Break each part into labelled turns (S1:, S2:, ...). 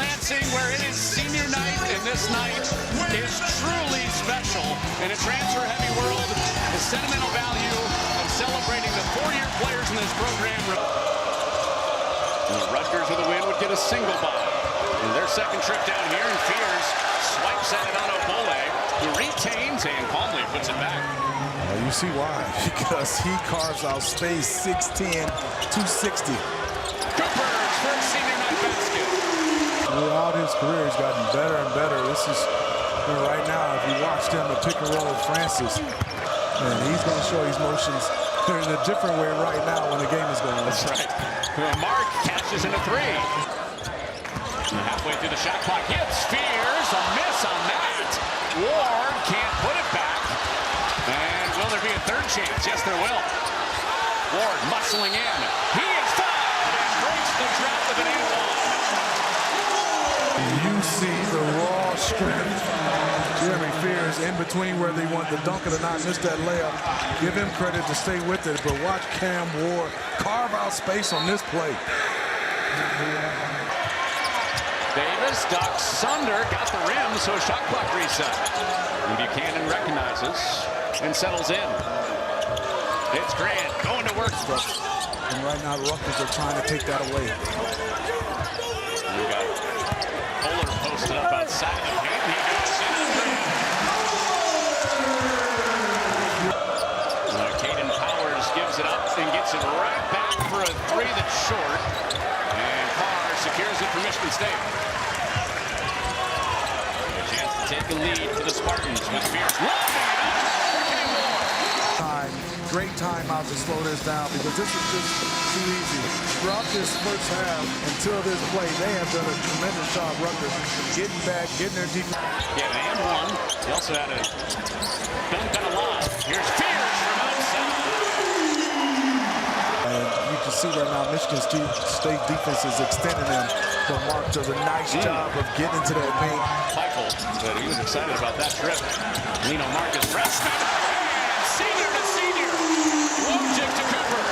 S1: advancing where it is senior night, and this night is truly special. In a transfer-heavy world, the sentimental value of celebrating the four-year players in this program. And the Rutgers with a win would get a single bye. And their second trip down here, and Fears swipes at it on Obole, who retains and calmly puts it back.
S2: You see why, because he carves out space. 6'10", 260.
S1: Cooper's first senior night basket.
S2: Throughout his career, he's gotten better and better. This is, right now, if you watched him, the pick and roll with Francis, and he's going to show his motions in a different way right now when the game is going on.
S1: That's right. Mark catches in a three. And halfway through the shot clock, hits Fears, a miss on that. Ward can't put it back. And will there be a third chance? Yes, there will. Ward muscling in. He is fouled and breaks the trap with an and one.
S2: You see the raw strength. Jeremy Fears in between where they want the dunk of the night, missed that layup. Give him credit to stay with it, but watch Cam Ward carve out space on this play.
S1: Davis ducks under, got the rim, so a shot clock reset. And Buchanan recognizes and settles in. It's Grant going to work.
S2: And right now, Rutgers are trying to take that away.
S1: We got Fuller posted up outside of the paint. He goes in. Caden Powers gives it up and gets it right back for a three that's short. And Carr secures it for Michigan State. A chance to take a lead for the Spartans with Fears.
S2: Great timeout to slow this down because this is just too easy. Throughout this first half, until this play, they have done a tremendous job, Rutgers, getting back, getting their defense.
S1: Yeah, and one. He also had a dunk on a lob. Here's Fears from outside.
S2: And you can see right now, Michigan State defense is extending them. But Mark does a nice job of getting into that paint.
S1: Michael, but he was excited about that trip. Lino Marcus freshman. Senior to senior. Wojcik to Cooper.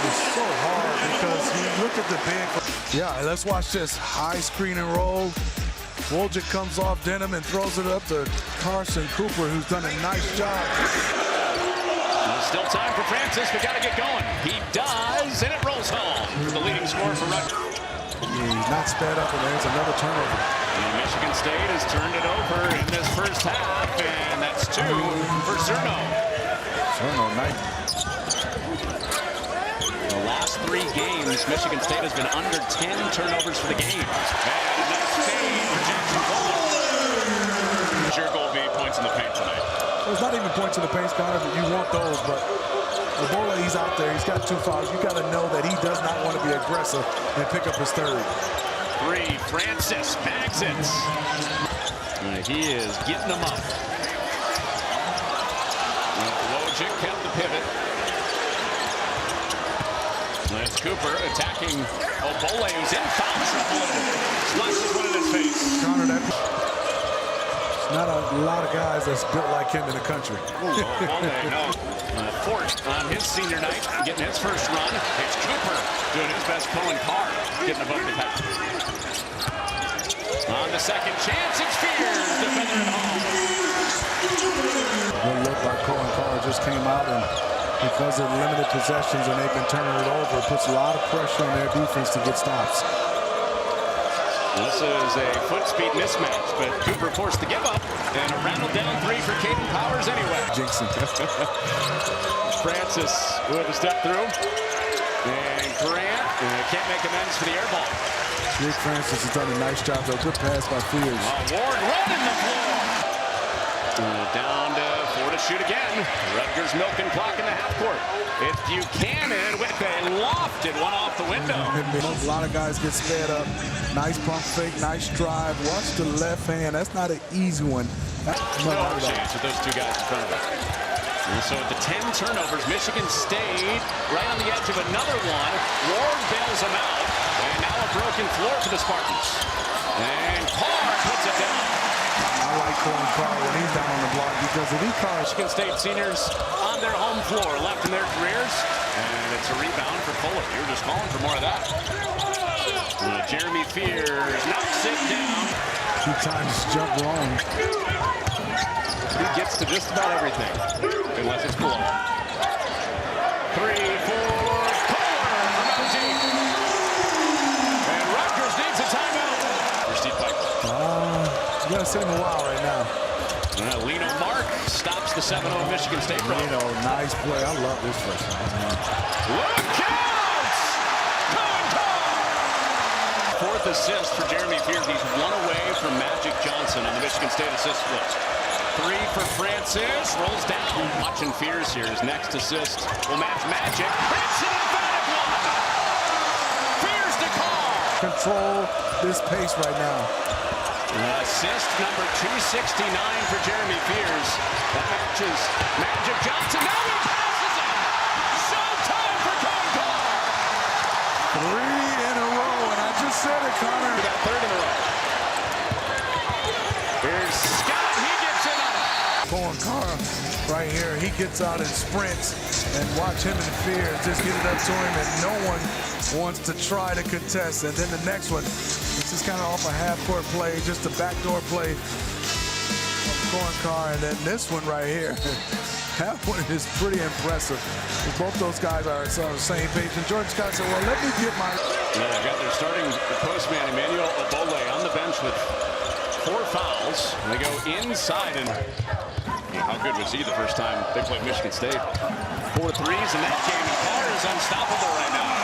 S2: It's so hard because he looked at the big. Yeah, let's watch this. High screen and roll. Wojcik comes off Denham and throws it up to Carson Cooper, who's done a nice job.
S1: Still time for Francis. We got to get going. He does, and it rolls home. The leading scorer for Rutgers.
S2: He's not sped up, and there's another turnover.
S1: And Michigan State has turned it over in this first half, and that's two for Zerno.
S2: Zerno, nice.
S1: The last three games, Michigan State has been under 10 turnovers for the game. And that's save for Jackson Cole. Sure goal be points in the paint tonight.
S2: There's not even points in the paint, Connor, but you want those, but Obole, he's out there. He's got 2 fouls. You got to know that he does not want to be aggressive and pick up his third.
S1: Three, Francis bags it. He is getting them up. Wojcik kept the pivot. That's Cooper attacking Obole, who's in foul trouble. Slashes one in his face.
S2: Connor, there's not a lot of guys that's built like him in the country.
S1: Obole, no. Fort on his senior night, getting his first run. It's Cooper doing his best, pulling Carr, getting above the pack. On the second chance, it's Fears, defender at home.
S2: Good look by Cohen. Carr just came out, and because of limited possessions and they've been turning it over, it puts a lot of pressure on their defense to get stops.
S1: This is a foot speed mismatch, but Cooper forced to give up, and a rattle down three for Caden Powers anyway.
S2: Jinxon.
S1: Francis with a step through, and Grant can't make amends for the air ball.
S2: Rick Francis has done a nice job, though. Good pass by Fears.
S1: Ward running the floor. Down to 4 to shoot again. Rutgers milking clock in the half court. It's Buchanan with a lofted one off the window.
S2: A lot of guys get sped up. Nice pump fake, nice drive. Watch the left hand. That's not an easy one. That's
S1: no chance with those two guys in front of us. And so at the 10 turnovers, Michigan State right on the edge of another one. Ward bails them out. And now a broken floor for the Spartans. And Carr puts it down.
S2: I like calling Carr when he's down on the block because if he calls.
S1: Michigan State seniors on their home floor left in their careers. And it's a rebound for Fuller. You're just calling for more of that. Jeremy Fears knocks it down.
S2: 2 times jump wrong.
S1: He gets to just about everything, unless it's below. 3, 4, Kohler from out deep. And Rutgers needs a timeout. Here's Steve Piper.
S2: You gotta send him a while right now.
S1: Lino Mark stops the 7-0 Michigan State run.
S2: Lino, nice play. I love this freshman.
S1: Look out! Fourth assist for Jeremy Fears. He's 1 away from Magic Johnson on the Michigan State assist list. 3 for Francis. Rolls down. Watching Fears here. His next assist will match Magic. Hits an emphatic one. Fears to call.
S2: Control this pace right now.
S1: Assist number 269 for Jeremy Fears. That matches Magic Johnson. Now he passes it. Showtime for Cohen Carr.
S2: 3 in a row, and I just said it, Connor.
S1: We got 3rd in a row. Here's Scott. He gets in on it.
S2: Cohen Carr right here. He gets out and sprints, and watch him and Fears just get it up to him, and no one wants to try to contest. And then the next one, this is kind of off a half-court play, just a backdoor play from Cohen Carr. And then this one right here, that one is pretty impressive. Both those guys are on the same page. And Jordan Scott said, well, let me get my...
S1: They got their starting postman, Emmanuel Obole, on the bench with 4 fouls. And they go inside, and how good was he the first time they played Michigan State? 4 threes in that game, and Carr is unstoppable right now.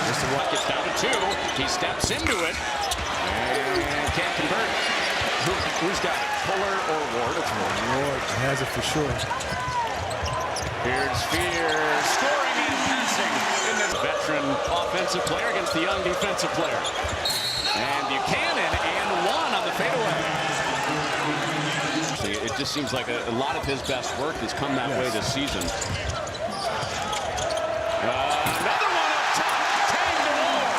S1: Mr. Watt gets down to 2. He steps into it and can't convert. Who's got it? Fuller or Ward? It's Ward.
S2: Ward has it for sure.
S1: Here's Fears scoring and passing in this veteran offensive player against the young defensive player. And Buchanan and 1 on the fadeaway. It just seems like a lot of his best work has come that way this season. Another one up top. Tang to Ward.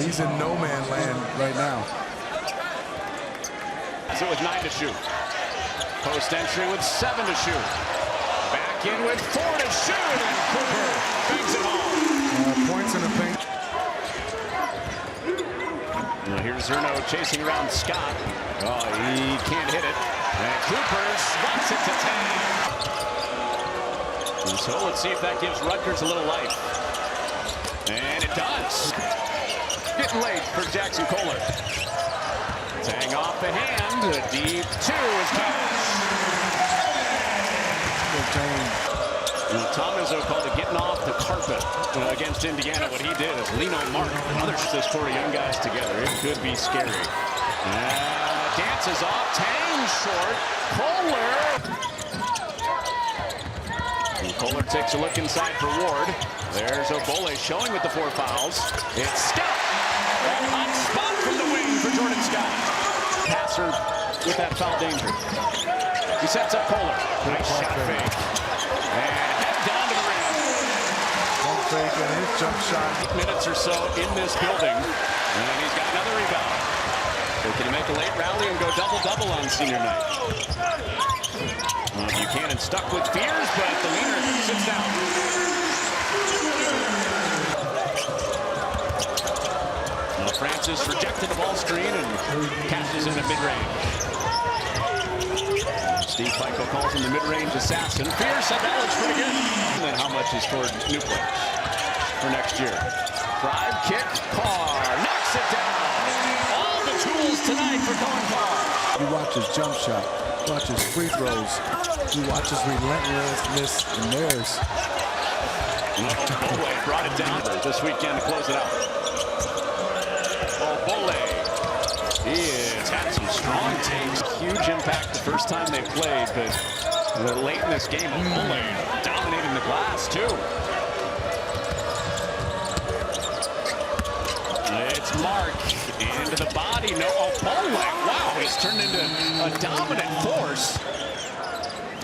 S2: He's in no man land right now.
S1: So with 9 to shoot. Post entry with 7 to shoot. Back in with 4 to shoot, and Cooper bangs it home.
S2: Points in the paint.
S1: Now here's Zerno chasing around Scott. Oh, he can't hit it. And Cooper swats it to Tang. And so let's see if that gives Rutgers a little life. And it does. Getting late for Jackson Kohler. Tang off the hand. A deep 2 is catch. Tom Izzo called it getting off the carpet against Indiana. What he did is Lino Mark, another this core of young guys together. It could be scary. Dances off. Tang short. Kohler. And Kohler takes a look inside for Ward. There's Obole showing with the 4 fouls. It's Scott. That hot spot from the wing for Jordan Scott. Passer with that foul danger. He sets up Kohler. Nice shot fake. And head down to the rim.
S2: Pump fake and his jump shot.
S1: 8 minutes or so in this building. And he's got another rebound. So can he make a late rally and go double-double on senior night? Buchanan stuck with Fears, but the leader sits down. Francis rejected the ball screen and catches in the mid-range. Steve Pico calls him the mid-range assassin. Fears said that looks pretty good. And then how much is toward new players for next year? Drive, kick, Carr knocks it down. All the tools tonight for Cohen Carr.
S2: You watch his jump shot, watch his free throws, you watch his relentlessness in theirs.
S1: Obole brought it down this weekend to close it out. Obole, he has had some strong takes. Huge impact the first time they played, but late in this game, Obole dominating the glass too. It's Mark into the body. No, Obole, wow, he's turned into a dominant force.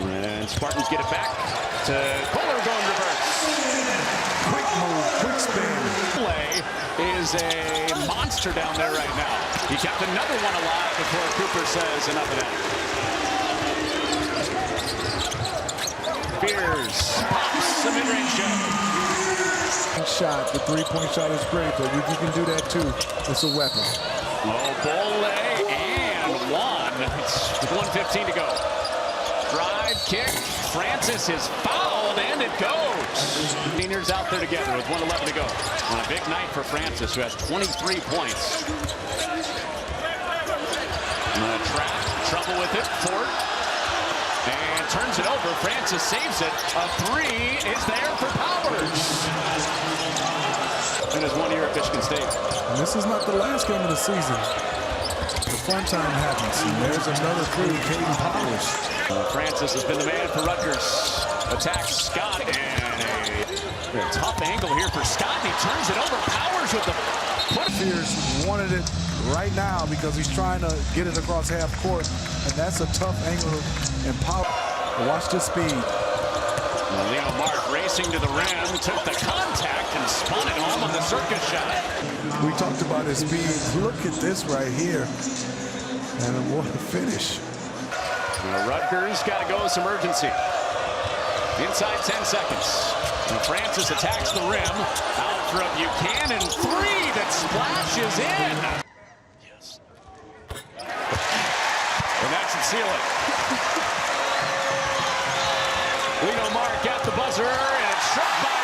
S1: And Spartans get it back to Kohler going reverse.
S2: Quick move, quick spin.
S1: Play is a monster down there right now. He kept another one alive before Cooper says enough of that. Fears pops the mid-range shot.
S2: Shot, the three-point shot is great, but if you can do that too, it's a weapon.
S1: Oh, Bole, and one. It's 1:15 to go. Drive, kick. Francis is fouled, and it goes. Seniors out there together with 1:11 to go. On a big night for Francis, who has 23 points. Trap, trouble with it. Ford. And turns it over. Francis saves it. A three is there for Powers. In his 1 year at Michigan State.
S2: And this is not the last game of the season. The fun time happens. And there's another three, Caden Powers.
S1: Francis has been the man for Rutgers. Attacks Scott, and a tough angle here for Scott. He turns it over. Powers with the put.
S2: Fears wanted it right now because he's trying to get it across half court, and that's a tough angle. And Powers, watch the speed.
S1: Leo Mark racing to the rim, took the contact and spun it home on the circus shot.
S2: We talked about his speed. Look at this right here. And what a finish.
S1: Rutgers got to go with some urgency. Inside 10 seconds. And Francis attacks the rim. Out from Buchanan. Three that splashes in. Yes. And that should seal it. Leo Mark at the buzzer, and it's struck by